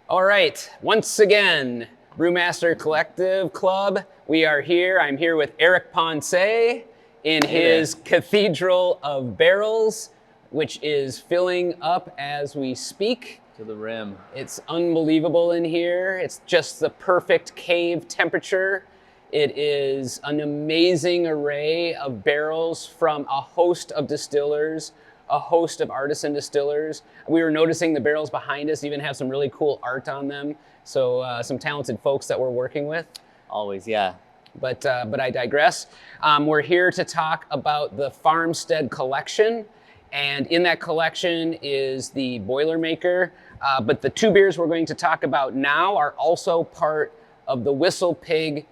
All right, once again, Brewmaster Collective Club. We are here. I'm here with Eric Ponce in his Cathedral of Barrels, which is filling up as we speak. To the rim. It's unbelievable in here. It's just the perfect cave temperature. It is an amazing array of barrels from a host of distillers, a host of artisan distillers. We were noticing the barrels behind us even have some really cool art on them. So some talented folks that we're working with. Always, yeah. But I digress. We're here to talk about the Farmstead collection. And in that collection is the Boilermaker. But the two beers we're going to talk about now are also part of the Whistle Pig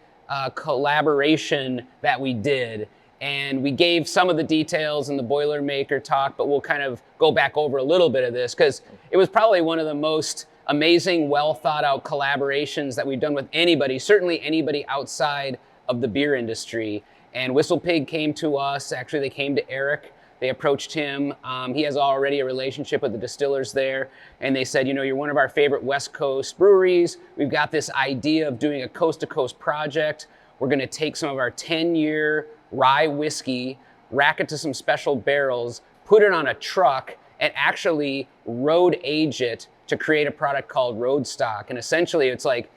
collaboration that we did. And we gave some of the details in the Boilermaker talk, but we'll kind of go back over a little bit of this because it was probably one of the most amazing, well thought out collaborations that we've done with anybody, certainly anybody outside of the beer industry. And Whistle Pig came to us, actually they came to Eric. They approached him. He has already a relationship with the distillers there. And they said, you know, you're one of our favorite West Coast breweries. We've got this idea of doing a coast-to-coast project. We're gonna take some of our 10-year rye whiskey, rack it to some special barrels, put it on a truck, and actually road age it to create a product called road stock. And essentially it's like,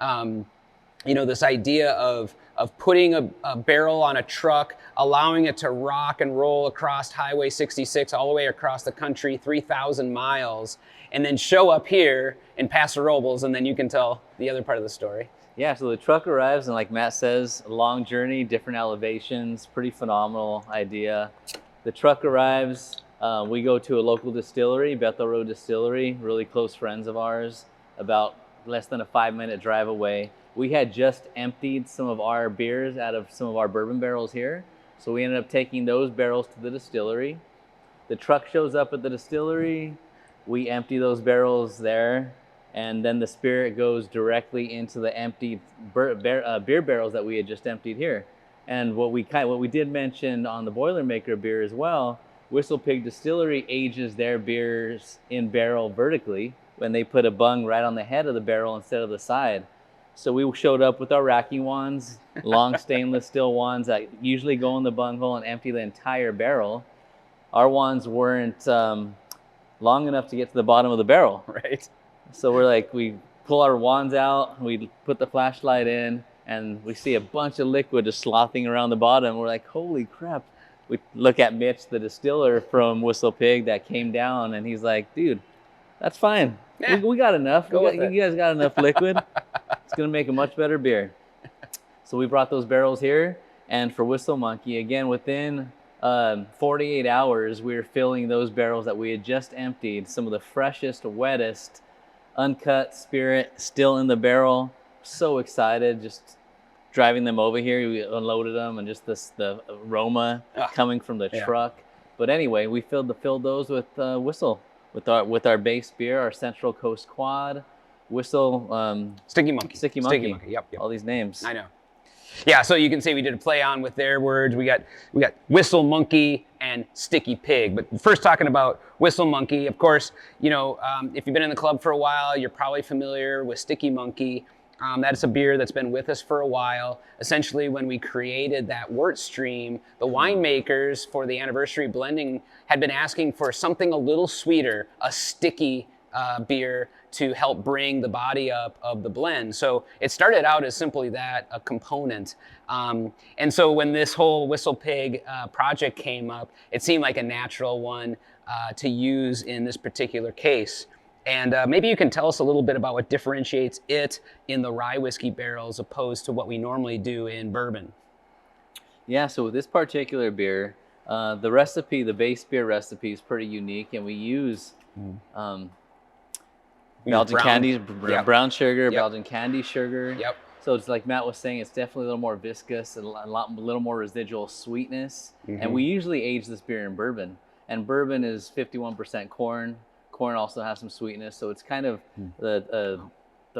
you know, this idea of putting a barrel on a truck, allowing it to rock and roll across Highway 66 all the way across the country, 3,000 miles, and then show up here in Paso Robles, and then you can tell the other part of the story. Yeah, so the truck arrives, and like Matt says, a long journey, different elevations, pretty phenomenal idea. The truck arrives, we go to a local distillery, Bethel Road Distillery, really close friends of ours, about less than a 5-minute drive away. We had just emptied some of our beers out of some of our bourbon barrels here. So we ended up taking those barrels to the distillery. The truck shows up at the distillery. We empty those barrels there. And then the spirit goes directly into the empty beer barrels that we had just emptied here. And what we did mention on the Boilermaker beer as well, Whistle Pig Distillery ages their beers in barrel vertically when they put a bung right on the head of the barrel instead of the side. So we showed up with our racking wands, long stainless steel wands that usually go in the bunghole and empty the entire barrel. Our wands weren't long enough to get to the bottom of the barrel. Right. So we're like, we pull our wands out, we put the flashlight in, and we see a bunch of liquid just slothing around the bottom. We're like, holy crap. We look at Mitch, the distiller from Whistle Pig that came down, and he's like, dude, that's fine. Yeah. We got enough. You guys got enough liquid. It's going to make a much better beer. So we brought those barrels here, and for Whistle Monkee, again, within 48 hours, we were filling those barrels that we had just emptied, some of the freshest, wettest, uncut spirit still in the barrel. So excited, just driving them over here. We unloaded them, and just the aroma coming from the truck. But anyway, we filled those with Whistle, with our base beer, our Central Coast Quad, Whistle, Sticky Monkee. Sticky Monkee. Yep. All these names. I know. Yeah, so you can say we did a play on with their words. We got Whistle Monkee and Sticky Pig. But first talking about Whistle Monkee, of course, you know, if you've been in the club for a while, you're probably familiar with Sticky Monkee. That's a beer that's been with us for a while. Essentially, when we created that wort stream, the winemakers for the anniversary blending had been asking for something a little sweeter, a sticky beer to help bring the body up of the blend. So it started out as simply that, a component. And so when this whole Whistle Pig project came up, it seemed like a natural one to use in this particular case. And maybe you can tell us a little bit about what differentiates it in the rye whiskey barrels opposed to what we normally do in bourbon. Yeah, so with this particular beer, the recipe, the base beer recipe is pretty unique, and we use Belgian candy, brown sugar, Belgian candy sugar. Yep. So it's like Matt was saying, it's definitely a little more viscous and a little more residual sweetness. And we usually age this beer in bourbon. And bourbon is 51% corn. Corn also has some sweetness. So it's kind of the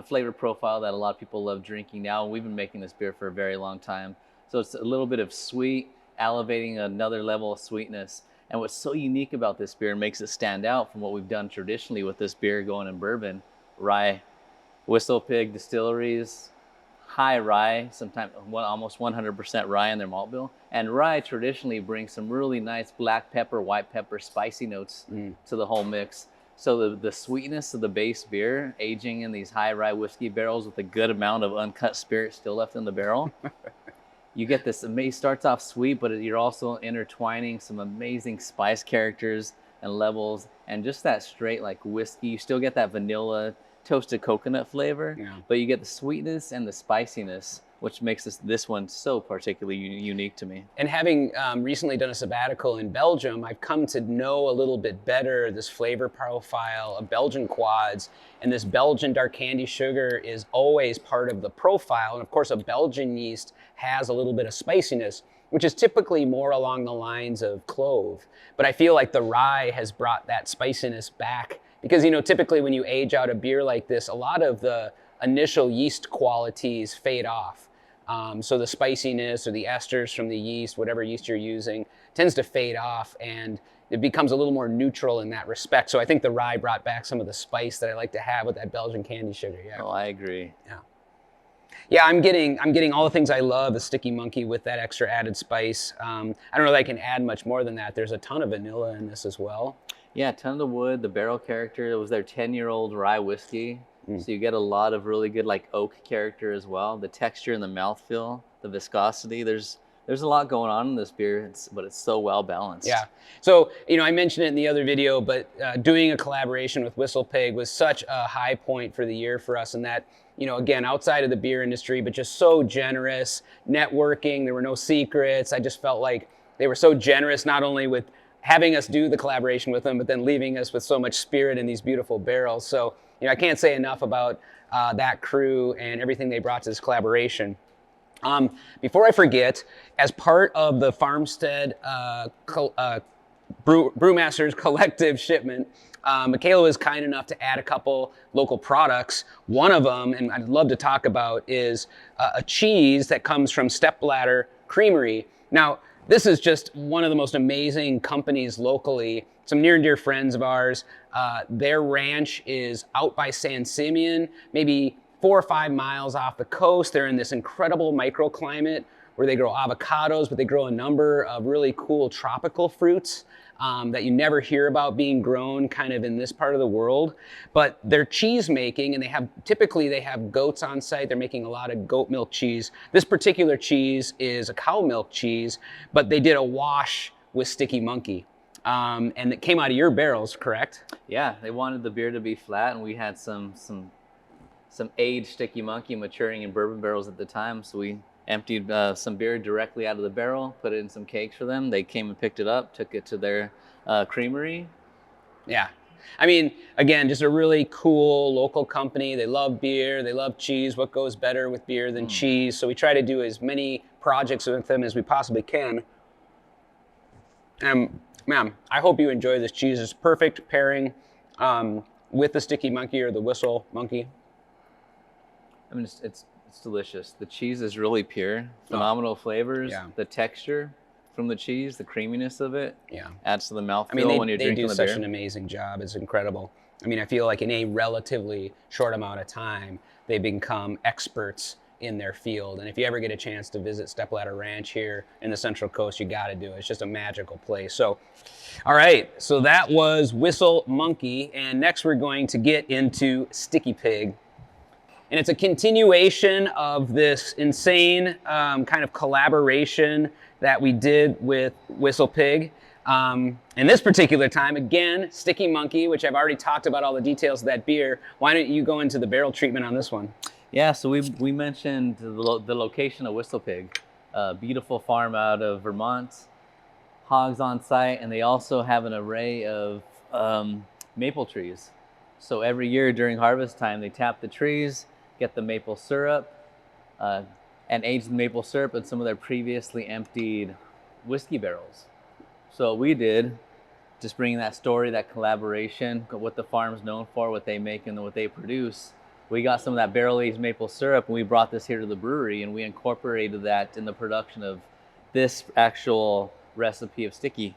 flavor profile that a lot of people love drinking now. We've been making this beer for a very long time. So it's a little bit of sweet, elevating another level of sweetness. And what's so unique about this beer and makes it stand out from what we've done traditionally with this beer going in bourbon, rye Whistle Pig Distilleries, high rye, sometimes almost 100% rye in their malt bill. And rye traditionally brings some really nice black pepper, white pepper, spicy notes to the whole mix. So the sweetness of the base beer, aging in these high rye whiskey barrels with a good amount of uncut spirit still left in the barrel, you get this amazing, starts off sweet, but you're also intertwining some amazing spice characters and levels, and just that straight like whiskey. You still get that vanilla toasted coconut flavor, but you get the sweetness and the spiciness, which makes this one so particularly unique to me. And having recently done a sabbatical in Belgium, I've come to know a little bit better this flavor profile of Belgian quads. And this Belgian dark candy sugar is always part of the profile. And of course, a Belgian yeast has a little bit of spiciness, which is typically more along the lines of clove. But I feel like the rye has brought that spiciness back, because, you know, typically when you age out a beer like this, a lot of the initial yeast qualities fade off. So the spiciness or the esters from the yeast, whatever yeast you're using, tends to fade off, and it becomes a little more neutral in that respect. So I think the rye brought back some of the spice that I like to have with that Belgian candy sugar. Yeah. Oh, I agree. Yeah. Yeah, I'm getting all the things I love, the Sticky Monkey with that extra added spice. I don't know that I can add much more than that. There's a ton of vanilla in this as well. Yeah, a ton of wood, the barrel character. It was their 10-year-old rye whiskey. So you get a lot of really good like oak character as well. The texture and the mouthfeel, the viscosity. There's a lot going on in this beer, but it's so well balanced. Yeah. So, you know, I mentioned it in the other video, but doing a collaboration with Whistle Pig was such a high point for the year for us, in that, you know, again, outside of the beer industry, but just so generous, networking, there were no secrets. I just felt like they were so generous, not only with having us do the collaboration with them, but then leaving us with so much spirit in these beautiful barrels. So, you know, I can't say enough about that crew and everything they brought to this collaboration. Before I forget, as part of the Farmstead Brewmaster's collective shipment, Michaela was kind enough to add a couple local products. One of them, and I'd love to talk about, is a cheese that comes from Stepladder Creamery. Now, this is just one of the most amazing companies locally. Some near and dear friends of ours. Their ranch is out by San Simeon, maybe 4 or 5 miles off the coast. They're in this incredible microclimate where they grow avocados, but they grow a number of really cool tropical fruits that you never hear about being grown kind of in this part of the world. But they're cheese making, and typically they have goats on site. They're making a lot of goat milk cheese. This particular cheese is a cow milk cheese, but they did a wash with Sticky Monkey. And it came out of your barrels, correct? Yeah, they wanted the beer to be flat, and we had some aged Sticky Monkey maturing in bourbon barrels at the time, so we emptied some beer directly out of the barrel, put it in some cakes for them. They came and picked it up, took it to their creamery. Yeah. I mean, again, just a really cool local company. They love beer, they love cheese. What goes better with beer than cheese? So we try to do as many projects with them as we possibly can. Ma'am, I hope you enjoy this cheese. It's perfect pairing with the Sticky Monkey or the Whistle Monkey. I mean, it's delicious. The cheese is really pure, phenomenal flavors. Yeah. The texture from the cheese, the creaminess of it, yeah, adds to the mouthfeel. I mean, when you're drinking the beer. They do such an amazing job. It's incredible. I mean, I feel like in a relatively short amount of time, they become experts in their field. And if you ever get a chance to visit Stepladder Ranch here in the Central Coast, you got to do it. It's just a magical place. So, all right. So that was Whistle Monkey, and next we're going to get into Sticky Pig. And it's a continuation of this insane kind of collaboration that we did with Whistle Pig. And this particular time, again, Sticky Monkey, which I've already talked about all the details of that beer. Why don't you go into the barrel treatment on this one? Yeah, so we mentioned the location of Whistle Pig. Beautiful farm out of Vermont, hogs on site, and they also have an array of maple trees. So every year during harvest time, they tap the trees, get the maple syrup, and age the maple syrup in some of their previously emptied whiskey barrels. So what we did, just bringing that story, that collaboration, what the farm's known for, what they make and what they produce, we got some of that barrel-aged maple syrup, and we brought this here to the brewery, and we incorporated that in the production of this actual recipe of Sticky.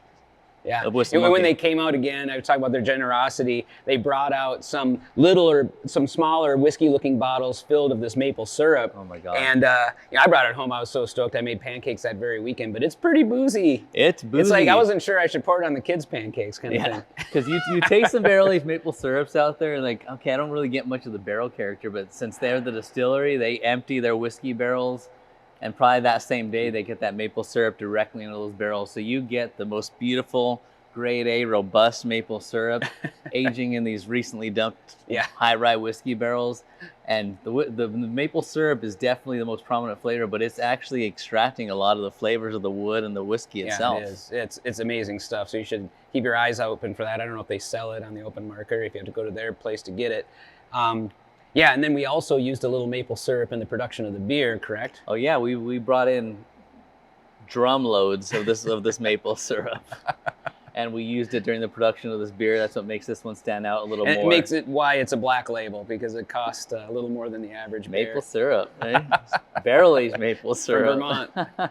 Yeah. of Whistle And when Monkee. they came out again, I was talking about their generosity. They brought out some smaller whiskey-looking bottles filled of this maple syrup. Oh my God. And I brought it home. I was so stoked. I made pancakes that very weekend, but it's pretty boozy. It's boozy. It's like I wasn't sure I should pour it on the kids' pancakes kind of thing. Because you taste some barrel-aged maple syrups out there, and like, okay, I don't really get much of the barrel character, but since they're the distillery, they empty their whiskey barrels, and probably that same day they get that maple syrup directly into those barrels. So you get the most beautiful, grade A, robust maple syrup aging in these recently dumped high rye whiskey barrels. And the maple syrup is definitely the most prominent flavor, but it's actually extracting a lot of the flavors of the wood and the whiskey itself. Yeah, it is. It's amazing stuff. So you should keep your eyes open for that. I don't know if they sell it on the open market or if you have to go to their place to get it. Yeah, and then we also used a little maple syrup in the production of the beer, correct? Oh yeah, we brought in drum loads of this maple syrup. And we used it during the production of this beer. That's what makes this one stand out a little more. It makes it why it's a black label, because it costs a little more than the average beer. Maple syrup, eh? Barrel-aged maple syrup. From Vermont.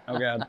Oh, God.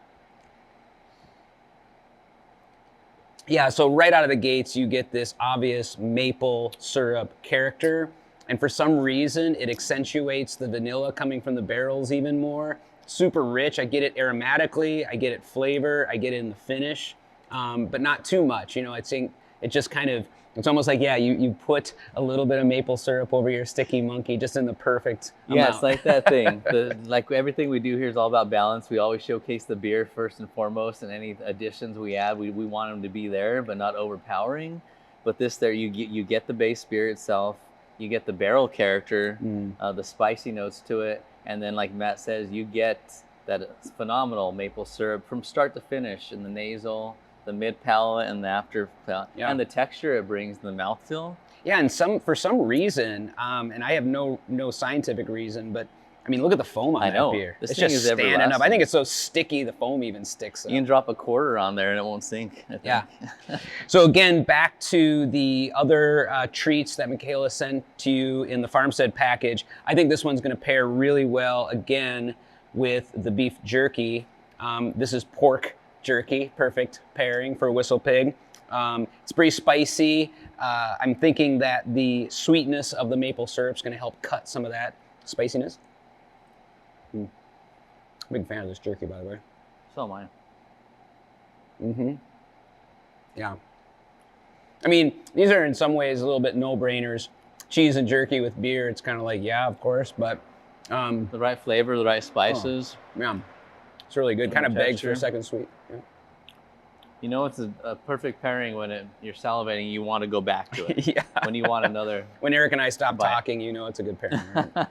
Yeah, so right out of the gates, you get this obvious maple syrup character. And for some reason, it accentuates the vanilla coming from the barrels even more. Super rich. I get it aromatically. I get it flavor. I get it in the finish. But not too much. I think it just kind of, it's almost like, you put a little bit of maple syrup over your Stickee Monkee just in the perfect amount. Yeah, it's like that thing. Like everything we do here is all about balance. We always showcase the beer first and foremost, and any additions we add, we want them to be there, but not overpowering. But this there, you get the base beer itself, you get the barrel character, the spicy notes to it, and then like Matt says, you get that phenomenal maple syrup from start to finish in the nasal, the mid palate, and the after palate, and the texture it brings in the mouthfeel. Yeah, and for some reason, and I have no scientific reason, but I mean, look at the foam on that beer. This it's thing just is standing everlasting. up. I think it's so sticky, the foam even sticks up. You can drop a quarter on there and it won't sink. I think. Yeah. So again, back to the other treats that Michaela sent to you in the Farmstead package. I think this one's going to pair really well, again, with the beef jerky. This is pork jerky, perfect pairing for Whistle Pig. It's pretty spicy. I'm thinking that the sweetness of the maple syrup is going to help cut some of that spiciness. Big fan of this jerky, by the way. So am I. Mm-hmm. Yeah. I mean, these are in some ways a little bit no-brainers. Cheese and jerky with beer, it's kind of like, yeah, of course, but... the right flavor, the right spices. Yeah. It's really good. Kind of begs for a second sweet. Yeah. You know, it's a perfect pairing when you're salivating, you want to go back to it. Yeah. When you want another... When Eric and I stop talking, you know it's a good pairing, right?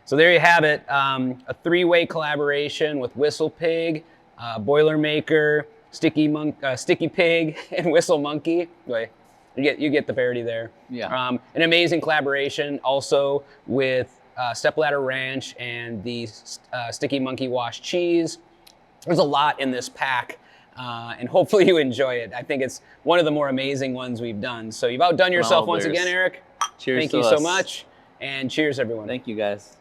So there you have it. A three-way collaboration with Whistle Pig, Boilermaker, Stickee Pig, and Whistle Monkee. You get the parody there. Yeah. An amazing collaboration also with Stepladder Ranch and the Stickee Monkee Wash Cheese. There's a lot in this pack, and hopefully you enjoy it. I think it's one of the more amazing ones we've done. So you've outdone yourself once again, Eric. Cheers. Thank you so much, and cheers, everyone. Thank you, guys.